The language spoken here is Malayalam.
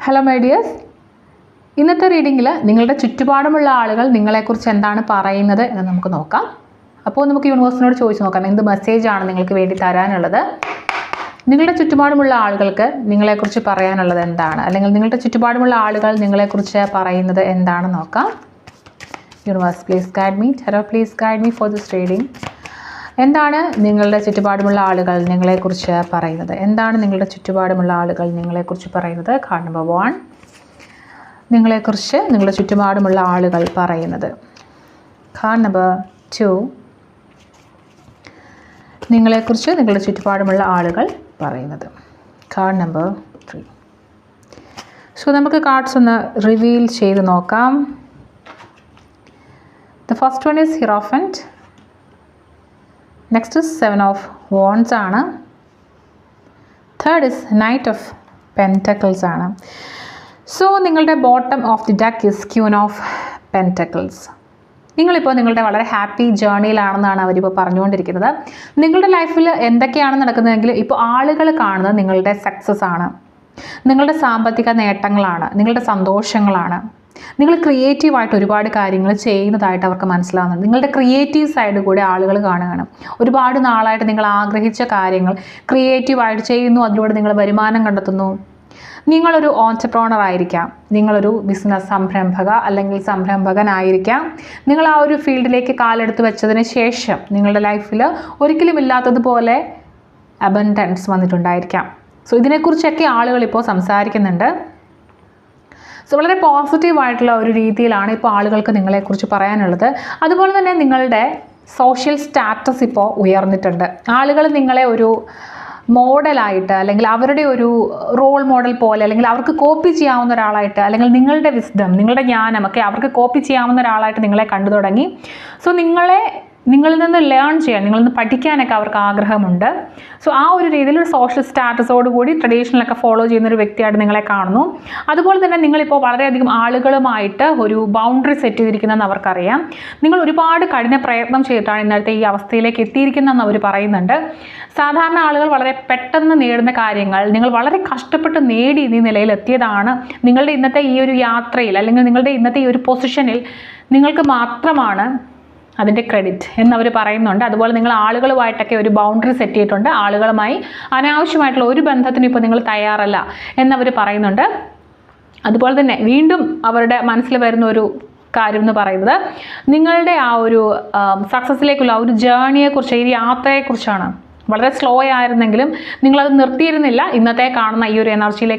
ഹലോ മൈ ഡിയേഴ്സ്, ഇന്നത്തെ റീഡിങ്ങിൽ നിങ്ങളുടെ ചുറ്റുപാടുമുള്ള ആളുകൾ നിങ്ങളെക്കുറിച്ച് എന്താണ് പറയുന്നത് എന്ന് നമുക്ക് നോക്കാം. അപ്പോൾ നമുക്ക് യൂണിവേഴ്സിനോട് ചോദിച്ച് നോക്കാം, എന്ത് മെസ്സേജാണ് നിങ്ങൾക്ക് വേണ്ടി തരാനുള്ളത്. നിങ്ങളുടെ ചുറ്റുപാടുമുള്ള ആളുകൾക്ക് നിങ്ങളെക്കുറിച്ച് പറയാനുള്ളത് എന്താണ്, അല്ലെങ്കിൽ നിങ്ങളുടെ ചുറ്റുപാടുമുള്ള ആളുകൾ നിങ്ങളെക്കുറിച്ച് പറയുന്നത് എന്താണെന്ന് നോക്കാം. Universe please guide me, tarot please guide me for this reading. എന്താണ് നിങ്ങളുടെ ചുറ്റുപാടുമുള്ള ആളുകൾ നിങ്ങളെക്കുറിച്ച് പറയുന്നത്? എന്താണ് നിങ്ങളുടെ ചുറ്റുപാടുമുള്ള ആളുകൾ നിങ്ങളെക്കുറിച്ച് പറയുന്നത്? കാർഡ് നമ്പർ 1, നിങ്ങളെക്കുറിച്ച് നിങ്ങളുടെ ചുറ്റുപാടുമുള്ള ആളുകൾ പറയുന്നത്. കാർഡ് നമ്പർ 2, നിങ്ങളെക്കുറിച്ച് നിങ്ങളുടെ ചുറ്റുപാടുമുള്ള ആളുകൾ പറയുന്നത്. Card number 3. സോ നമുക്ക് കാർഡ്സ് ഒന്ന് റിവീൽ ചെയ്ത് നോക്കാം. The first one is hierophant. Next is 7 of Wands ആണ്. Third is knight of pentacles ആണ്. സോ നിങ്ങളുടെ bottom of the deck is queen of pentacles. നിങ്ങളിപ്പോൾ നിങ്ങളുടെ വളരെ ഹാപ്പി ജേർണിയിലാണെന്നാണ് അവരിപ്പോൾ പറഞ്ഞുകൊണ്ടിരിക്കുന്നത്. നിങ്ങളുടെ ലൈഫിൽ എന്തൊക്കെയാണ് നടക്കുന്നതെങ്കിൽ ഇപ്പോൾ ആളുകൾ കാണുന്നത് നിങ്ങളുടെ സക്സസ് ആണ്, നിങ്ങളുടെ സാമ്പത്തിക നേട്ടങ്ങളാണ്, നിങ്ങളുടെ സന്തോഷങ്ങളാണ്. നിങ്ങൾ ക്രിയേറ്റീവായിട്ട് ഒരുപാട് കാര്യങ്ങൾ ചെയ്യുന്നതായിട്ട് അവർക്ക് മനസ്സിലാവുന്നുണ്ട്. നിങ്ങളുടെ ക്രിയേറ്റീവ് സൈഡ് കൂടെ ആളുകൾ കാണുകയാണ്. ഒരുപാട് നാളായിട്ട് നിങ്ങൾ ആഗ്രഹിച്ച കാര്യങ്ങൾ ക്രിയേറ്റീവായിട്ട് ചെയ്യുന്നു, അതിലൂടെ നിങ്ങൾ വരുമാനം കണ്ടെത്തുന്നു. നിങ്ങളൊരു ഓൺട്രപ്രണർ ആയിരിക്കാം, നിങ്ങളൊരു ബിസിനസ് സംരംഭക അല്ലെങ്കിൽ സംരംഭകനായിരിക്കാം. നിങ്ങൾ ആ ഒരു ഫീൽഡിലേക്ക് കാലെടുത്ത് വെച്ചതിന് ശേഷം നിങ്ങളുടെ ലൈഫിൽ ഒരിക്കലും ഇല്ലാത്തതുപോലെ അബൻഡൻസ് വന്നിട്ടുണ്ടായിരിക്കാം. സോ ഇതിനെക്കുറിച്ചൊക്കെ ആളുകൾ ഇപ്പോൾ സംസാരിക്കുന്നുണ്ട്. സോ വളരെ പോസിറ്റീവായിട്ടുള്ള ഒരു രീതിയിലാണ് ഇപ്പോൾ ആളുകൾക്ക് നിങ്ങളെക്കുറിച്ച് പറയാനുള്ളത്. അതുപോലെ തന്നെ നിങ്ങളുടെ സോഷ്യൽ സ്റ്റാറ്റസ് ഇപ്പോൾ ഉയർന്നിട്ടുണ്ട്. ആളുകൾ നിങ്ങളെ ഒരു മോഡലായിട്ട്, അല്ലെങ്കിൽ അവരുടെ ഒരു റോൾ മോഡൽ പോലെ, അല്ലെങ്കിൽ അവർക്ക് കോപ്പി ചെയ്യാവുന്ന ഒരാളായിട്ട്, അല്ലെങ്കിൽ നിങ്ങളുടെ വിസ്ഡം, നിങ്ങളുടെ ജ്ഞാനമൊക്കെ അവർക്ക് കോപ്പി ചെയ്യാവുന്ന ഒരാളായിട്ട് നിങ്ങളെ കണ്ടു തുടങ്ങി. സോ നിങ്ങളിൽ നിന്ന് ലേൺ ചെയ്യാൻ, നിങ്ങളിൽ നിന്ന് പഠിക്കാനൊക്കെ അവർക്ക് ആഗ്രഹമുണ്ട്. സോ ആ ഒരു രീതിയിൽ ഒരു സോഷ്യൽ സ്റ്റാറ്റസോട് കൂടി ട്രഡീഷണലൊക്കെ ഫോളോ ചെയ്യുന്ന ഒരു വ്യക്തിയായിട്ട് നിങ്ങളെ കാണുന്നു. അതുപോലെ തന്നെ നിങ്ങളിപ്പോൾ വളരെയധികം ആളുകളുമായിട്ട് ഒരു ബൗണ്ടറി സെറ്റ് ചെയ്തിരിക്കുന്നതെന്ന് അവർക്കറിയാം. നിങ്ങൾ ഒരുപാട് കഠിന പ്രയത്നം ചെയ്തിട്ടാണ് ഇന്നത്തെ ഈ അവസ്ഥയിലേക്ക് എത്തിയിരിക്കുന്നതെന്ന് അവർ പറയുന്നുണ്ട്. സാധാരണ ആളുകൾ വളരെ പെട്ടെന്ന് നേടുന്ന കാര്യങ്ങൾ നിങ്ങൾ വളരെ കഷ്ടപ്പെട്ട് നേടി ഈ നിലയിൽ എത്തിയതാണ്. നിങ്ങളുടെ ഇന്നത്തെ ഈ ഒരു യാത്രയിൽ, അല്ലെങ്കിൽ നിങ്ങളുടെ ഇന്നത്തെ ഈ ഒരു പൊസിഷനിൽ നിങ്ങൾക്ക് മാത്രമാണ് അതിൻ്റെ ക്രെഡിറ്റ് എന്നവർ പറയുന്നുണ്ട്. അതുപോലെ നിങ്ങൾ ആളുകളുമായിട്ടൊക്കെ ഒരു ബൗണ്ടറി സെറ്റ് ചെയ്തിട്ടുണ്ട്. ആളുകളുമായി അനാവശ്യമായിട്ടുള്ള ഒരു ബന്ധത്തിനും ഇപ്പോൾ നിങ്ങൾ തയ്യാറല്ല എന്നവർ പറയുന്നുണ്ട്. അതുപോലെ തന്നെ വീണ്ടും അവരുടെ മനസ്സിൽ വരുന്ന ഒരു കാര്യം എന്ന് പറയുന്നത്, നിങ്ങളുടെ ആ ഒരു സക്സസ്സിലേക്കുള്ള ആ ഒരു ജേർണിയെക്കുറിച്ച്, ഈ യാത്രയെക്കുറിച്ചാണ്. വളരെ സ്ലോ ആയിരുന്നെങ്കിലും നിങ്ങളത് നിർത്തിയിരുന്നില്ല. ഇന്നത്തെ കാണുന്ന ഈ ഒരു എനർജിയിലേക്ക്